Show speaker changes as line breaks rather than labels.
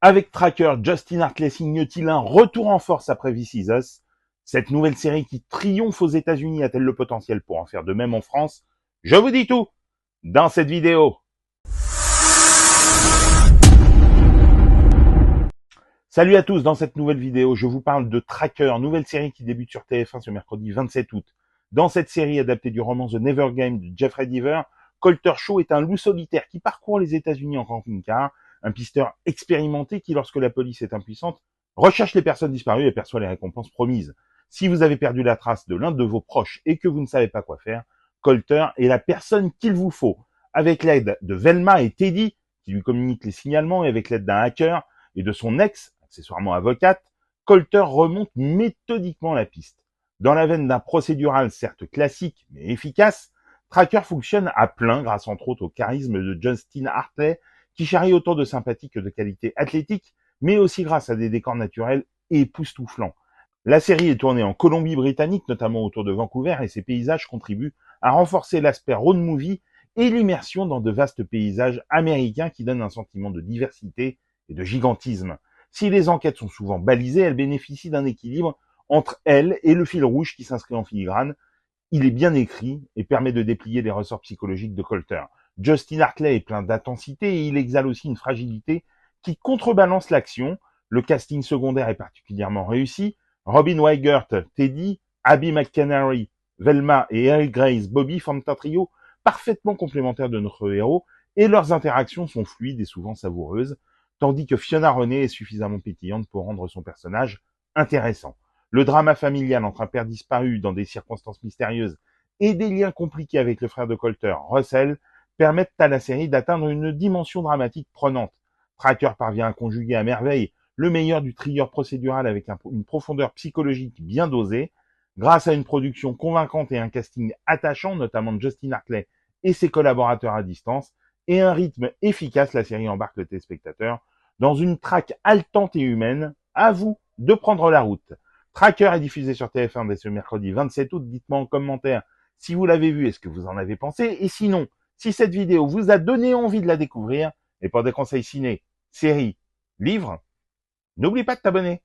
Avec Tracker, Justin Hartley signe-t-il un retour en force après This Is Us? Cette nouvelle série qui triomphe aux États-Unis a-t-elle le potentiel pour en faire de même en France? Je vous dis tout dans cette vidéo. Salut à tous, dans cette nouvelle vidéo, je vous parle de Tracker, nouvelle série qui débute sur TF1 ce mercredi 27 août. Dans cette série adaptée du roman The Never Game de Jeffrey Deaver, Colter Shaw est un loup solitaire qui parcourt les États-Unis en camping-car, un pisteur expérimenté qui, lorsque la police est impuissante, recherche les personnes disparues et perçoit les récompenses promises. Si vous avez perdu la trace de l'un de vos proches et que vous ne savez pas quoi faire, Colter est la personne qu'il vous faut. Avec l'aide de Velma et Teddy, qui lui communiquent les signalements, et avec l'aide d'un hacker et de son ex, accessoirement avocate, Colter remonte méthodiquement la piste. Dans la veine d'un procédural certes classique mais efficace, Tracker fonctionne à plein grâce entre autres au charisme de Justin Hartley qui charrie autant de sympathie que de qualité athlétique, mais aussi grâce à des décors naturels époustouflants. La série est tournée en Colombie-Britannique, notamment autour de Vancouver, et ses paysages contribuent à renforcer l'aspect road movie et l'immersion dans de vastes paysages américains qui donnent un sentiment de diversité et de gigantisme. Si les enquêtes sont souvent balisées, elles bénéficient d'un équilibre entre elles et le fil rouge qui s'inscrit en filigrane. Il est bien écrit et permet de déplier les ressorts psychologiques de Colter. Justin Hartley est plein d'intensité et il exhale aussi une fragilité qui contrebalance l'action. Le casting secondaire est particulièrement réussi. Robin Weigert, Teddy, Abby McCannary, Velma et Eric Grace Bobby forment un trio parfaitement complémentaire de notre héros et leurs interactions sont fluides et souvent savoureuses, tandis que Fiona Renée est suffisamment pétillante pour rendre son personnage intéressant. Le drama familial entre un père disparu dans des circonstances mystérieuses et des liens compliqués avec le frère de Colter, Russell, permettent à la série d'atteindre une dimension dramatique prenante. Tracker parvient à conjuguer à merveille le meilleur du thriller procédural avec une profondeur psychologique bien dosée. Grâce à une production convaincante et un casting attachant, notamment de Justin Hartley et ses collaborateurs à distance, et un rythme efficace, la série embarque le téléspectateur dans une traque haletante et humaine. À vous de prendre la route. Tracker est diffusé sur TF1 dès ce mercredi 27 août. Dites-moi en commentaire si vous l'avez vu et ce que vous en avez pensé. Et sinon, si cette vidéo vous a donné envie de la découvrir, et pour des conseils ciné, séries, livres, n'oublie pas de t'abonner.